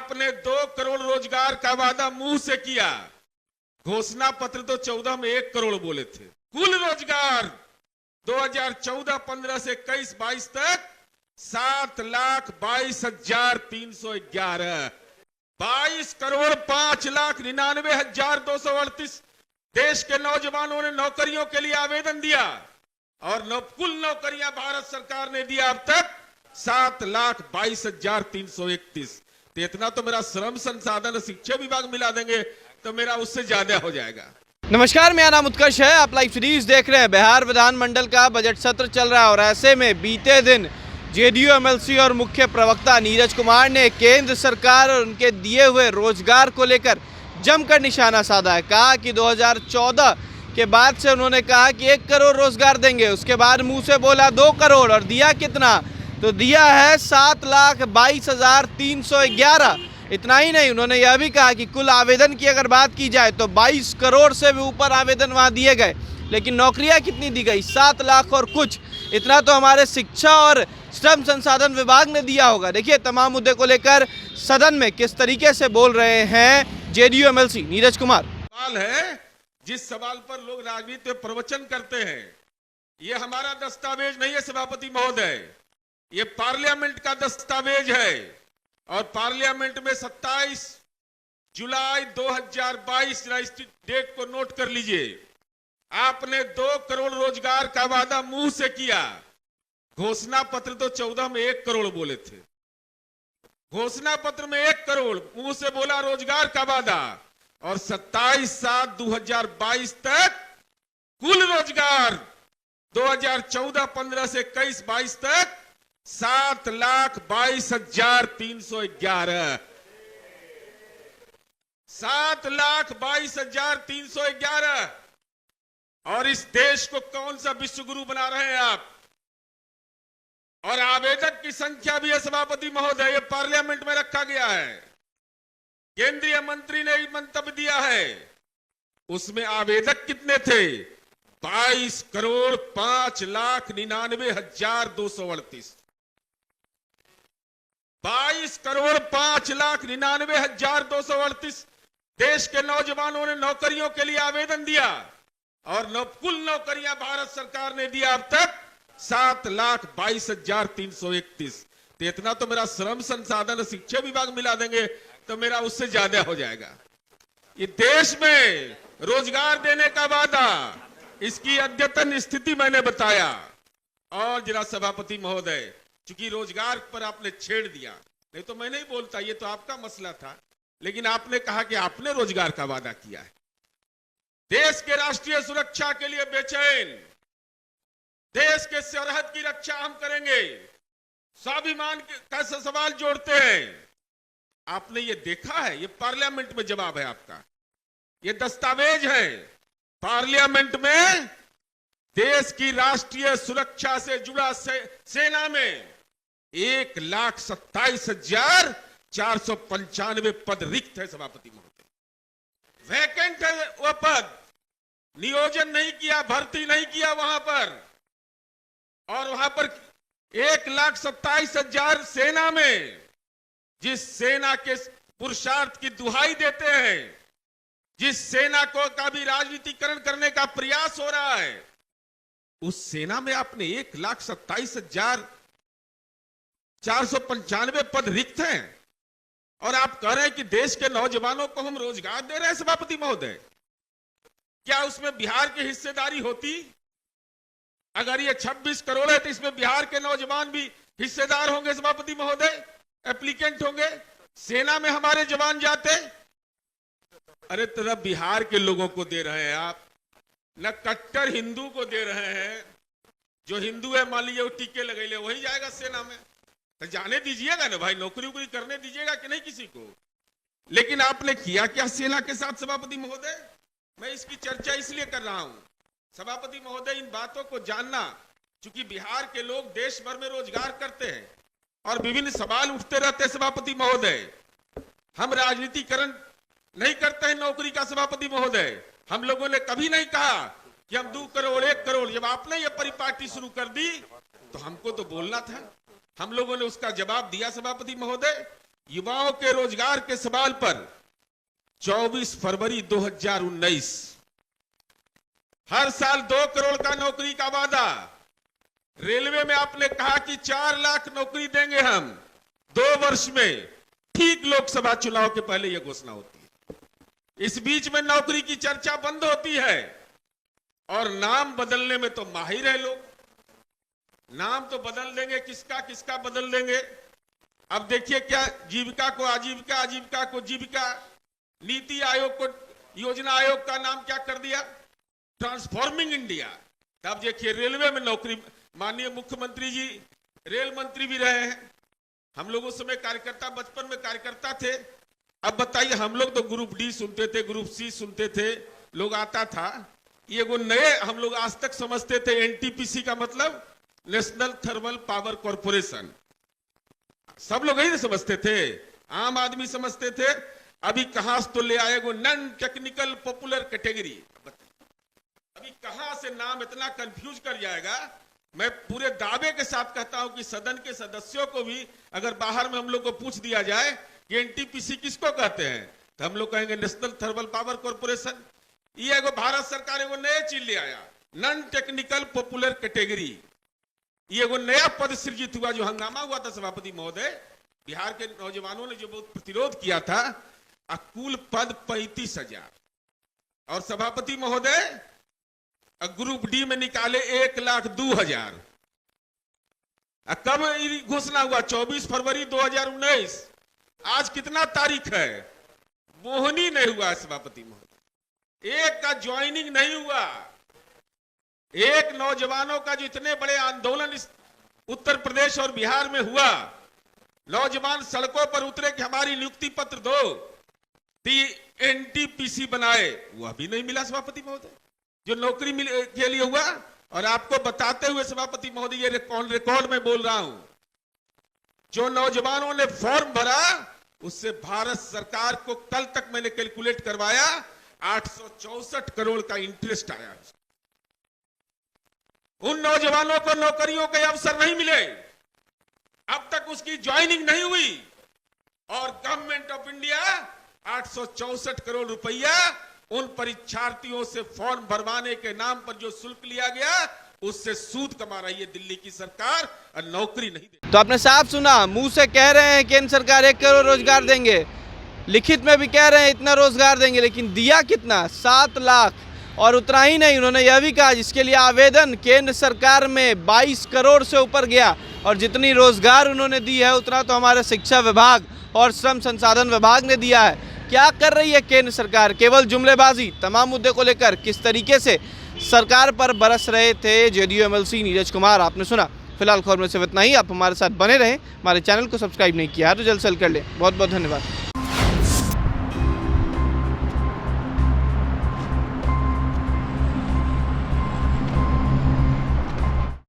आपने 2 करोड़ रोजगार का वादा मुंह से किया, घोषणा पत्र तो 14 में 1 करोड़ बोले थे। कुल रोजगार 2014-15 से 21-22 तक 7,22,311, 22 करोड़ 5,99,238 देश के नौजवानों ने नौकरियों के लिए आवेदन दिया और कुल नौकरियां भारत सरकार ने दिया अब तक 7,22,331। तो इतना तो मेरा श्रम संसाधन शिक्षा विभाग मिला देंगे तो मेरा उससे ज्यादा हो जाएगा। नमस्कार, मेरा नाम उत्कर्ष है। आप लाइव सीरीज देख रहे हैं। बिहार विधानमंडल का बजट सत्र चल रहा है और ऐसे में बीते दिन जेडीयू एमएलसी और मुख्य प्रवक्ता नीरज कुमार ने केंद्र सरकार और उनके दिए हुए रोजगार को लेकर जमकर निशाना साधा है। कहा कि 2014 के बाद से उन्होंने कहा कि 1 करोड़ रोजगार देंगे, उसके बाद मुंह से बोला 2 करोड़ और दिया कितना, तो दिया है 7,22,311। इतना ही नहीं, उन्होंने यह भी कहा कि कुल आवेदन की अगर बात की जाए तो 22 करोड़ से भी ऊपर आवेदन वहां दिए गए, लेकिन नौकरियां कितनी दी गई, 7 लाख और कुछ। इतना तो हमारे शिक्षा और श्रम संसाधन विभाग ने दिया होगा। देखिए तमाम मुद्दे को लेकर सदन में किस तरीके से बोल रहे हैं जेडीयू एमएलसी नीरज कुमार। सवाल है, जिस सवाल पर लोग राजनीति में प्रवचन करते हैं, ये हमारा दस्तावेज नहीं है सभापति महोदय, ये पार्लियामेंट का दस्तावेज है और पार्लियामेंट में 27 जुलाई 2022 डेट को नोट कर लीजिए। आपने 2 करोड़ रोजगार का वादा मुंह से किया, घोषणा पत्र तो 14 में 1 करोड़ बोले थे। घोषणा पत्र में 1 करोड़ मुंह से बोला रोजगार का वादा और 27/7/2022 तक कुल रोजगार 2014-15 से 21-22 तक 7,22,311, 7,22,311। और इस देश को कौन सा विश्व गुरु बना रहे हैं आप? और आवेदक की संख्या भी है सभापति महोदय, ये पार्लियामेंट में रखा गया है। केंद्रीय मंत्री ने मंतव्य दिया है, उसमें आवेदक कितने थे? 22 करोड़ 5,99,238। 22 करोड़ 5,99,238 देश के नौजवानों ने नौकरियों के लिए आवेदन दिया और कुल नौकरियां भारत सरकार ने दिया अब तक 7,22,331। तो इतना तो मेरा श्रम संसाधन शिक्षा विभाग मिला देंगे तो मेरा उससे ज्यादा हो जाएगा। ये देश में रोजगार देने का वादा, इसकी अद्यतन स्थिति मैंने बताया। और जरा सभापति महोदय, चूंकि रोजगार पर आपने छेड़ दिया, नहीं तो मैं नहीं बोलता, ये तो आपका मसला था, लेकिन आपने कहा कि आपने रोजगार का वादा किया है। देश के राष्ट्रीय सुरक्षा के लिए बेचैन, देश के सरहद की रक्षा हम करेंगे, स्वाभिमान का सवाल जोड़ते हैं। आपने ये देखा है, ये पार्लियामेंट में जवाब है आपका, ये दस्तावेज है। पार्लियामेंट में देश की राष्ट्रीय सुरक्षा से जुड़ा सेना में 1,27,495 पद रिक्त है सभापति महोदय, वैकेंट है वो पद, नियोजन नहीं किया, भर्ती नहीं किया वहां पर। और वहां पर 1,27,000 सेना में, जिस सेना के पुरुषार्थ की दुहाई देते हैं, जिस सेना को का भी राजनीतिकरण करने का प्रयास हो रहा है, उस सेना में आपने 1,27,495 पद रिक्त हैं और आप कह रहे हैं कि देश के नौजवानों को हम रोजगार दे रहे हैं सभापति महोदय। क्या उसमें बिहार की हिस्सेदारी होती? अगर ये 26 करोड़ है तो इसमें बिहार के नौजवान भी हिस्सेदार होंगे सभापति महोदय, एप्लीकेंट होंगे। सेना में हमारे जवान जाते, अरे तरह बिहार के लोगों को दे रहे हैं आप, न कट्टर हिंदू को दे रहे हैं। जो हिंदू है मान लीजिए वो टीके लगे ले, वही जाएगा सेना में, तो जाने दीजिएगा ना भाई, नौकरी वोकरी करने दीजिएगा कि नहीं किसी को। लेकिन आपने किया क्या सेना के साथ सभापति महोदय? मैं इसकी चर्चा इसलिए कर रहा हूं सभापति महोदय, इन बातों को जानना, क्योंकि बिहार के लोग देश भर में रोजगार करते हैं और विभिन्न सवाल उठते रहते हैं सभापति महोदय। हम राजनीतिकरण नहीं करते हैं नौकरी का सभापति महोदय। हम लोगों ने कभी नहीं कहा कि हम 2 करोड़ 1 करोड़। जब आपने ये परिपाटी शुरू कर दी तो हमको तो बोलना था, हम लोगों ने उसका जवाब दिया सभापति महोदय। युवाओं के रोजगार के सवाल पर 24 फरवरी 2019 हर साल 2 करोड़ का नौकरी का वादा। रेलवे में आपने कहा कि 4 लाख नौकरी देंगे हम 2 वर्ष में। ठीक लोकसभा चुनाव के पहले यह घोषणा होती है। इस बीच में नौकरी की चर्चा बंद होती है और नाम बदलने में तो माहिर है लोग। नाम तो बदल देंगे, किसका किसका बदल देंगे। अब देखिए क्या, जीविका को आजीविका, आजीविका को जीविका, नीति आयोग को योजना आयोग का नाम क्या कर दिया, ट्रांसफॉर्मिंग इंडिया। तब देखिए रेलवे में नौकरी, माननीय मुख्यमंत्री जी रेल मंत्री भी रहे हैं। हम लोग उस समय कार्यकर्ता, बचपन में कार्यकर्ता थे। अब बताइए, हम लोग तो ग्रुप डी सुनते थे, ग्रुप सी सुनते थे, लोग आता था। ये वो नए हम लोग आज तक समझते थे, एनटीपीसी का मतलब नेशनल थर्मल पावर कॉर्पोरेशन। सब लोग यही समझते थे, आम आदमी समझते थे। अभी कहां से तो ले आए वो नॉन टेक्निकल पॉपुलर कैटेगरी। अभी कहां से नाम इतना कंफ्यूज कर जाएगा। मैं पूरे दावे के साथ कहता हूं कि सदन के सदस्यों को भी अगर बाहर में हम लोग को पूछ दिया जाए कि एनटीपीसी किसको कहते हैं, तो हम लोग कहेंगे नेशनल थर्मल पावर कॉर्पोरेशन। ये एगो भारत सरकार एगो नया चीज ले आया, नॉन टेक्निकल पॉपुलर कैटेगरी। ये एगो नया पद सृजित हुआ, जो हंगामा हुआ था सभापति महोदय। बिहार के नौजवानों ने जो बहुत प्रतिरोध किया था। कुल पद 35,000 और सभापति महोदय ग्रुप डी में निकाले 1,02,000। कब घोषणा हुआ? 24 फरवरी 2019। आज कितना तारीख है? मोहनी नहीं हुआ सभापति महोदय, एक का ज्वाइनिंग नहीं हुआ। एक नौजवानों का जो इतने बड़े आंदोलन इस उत्तर प्रदेश और बिहार में हुआ, नौजवान सड़कों पर उतरे कि हमारी नियुक्ति पत्र दो, एनटीपीसी बनाए, वो अभी नहीं मिला सभापति महोदय, जो नौकरी के लिए हुआ। और आपको बताते हुए सभापति महोदय, ये रिकॉर्ड में बोल रहा हूं, जो नौजवानों ने फॉर्म भरा उससे भारत सरकार को कल तक मैंने कैलकुलेट करवाया 864 करोड़ का इंटरेस्ट आया। उन नौजवानों को नौकरियों के अवसर नहीं मिले, अब तक उसकी ज्वाइनिंग नहीं हुई। और गवर्नमेंट ऑफ इंडिया 864 करोड़ रुपया उन परीक्षार्थियों से फॉर्म भरवाने के नाम पर जो शुल्क लिया गया, उससे सूद कमा रही है दिल्ली की सरकार और नौकरी नहीं दे। तो आपने साफ सुना, मुंह से कह रहे हैं केंद्र सरकार 1 करोड़ रोजगार देंगे, लिखित में भी कह रहे हैं इतना रोजगार देंगे, लेकिन दिया कितना? 7 लाख। और उतना ही नहीं, उन्होंने यह भी कहा जिसके लिए आवेदन केंद्र सरकार में 22 करोड़ से ऊपर गया। और जितनी रोजगार उन्होंने दी है उतना तो हमारे शिक्षा विभाग और श्रम संसाधन विभाग ने दिया है। क्या कर रही है केंद्र सरकार? केवल जुमलेबाजी। तमाम मुद्दे को लेकर किस तरीके से सरकार पर बरस रहे थे जेडीयू एमएलसी नीरज कुमार, आपने सुना। फिलहाल खबर में सिर्फ इतना ही। आप हमारे साथ बने रहें। हमारे चैनल को सब्सक्राइब नहीं किया तो जल्द से जल्द कर लें। बहुत बहुत धन्यवाद।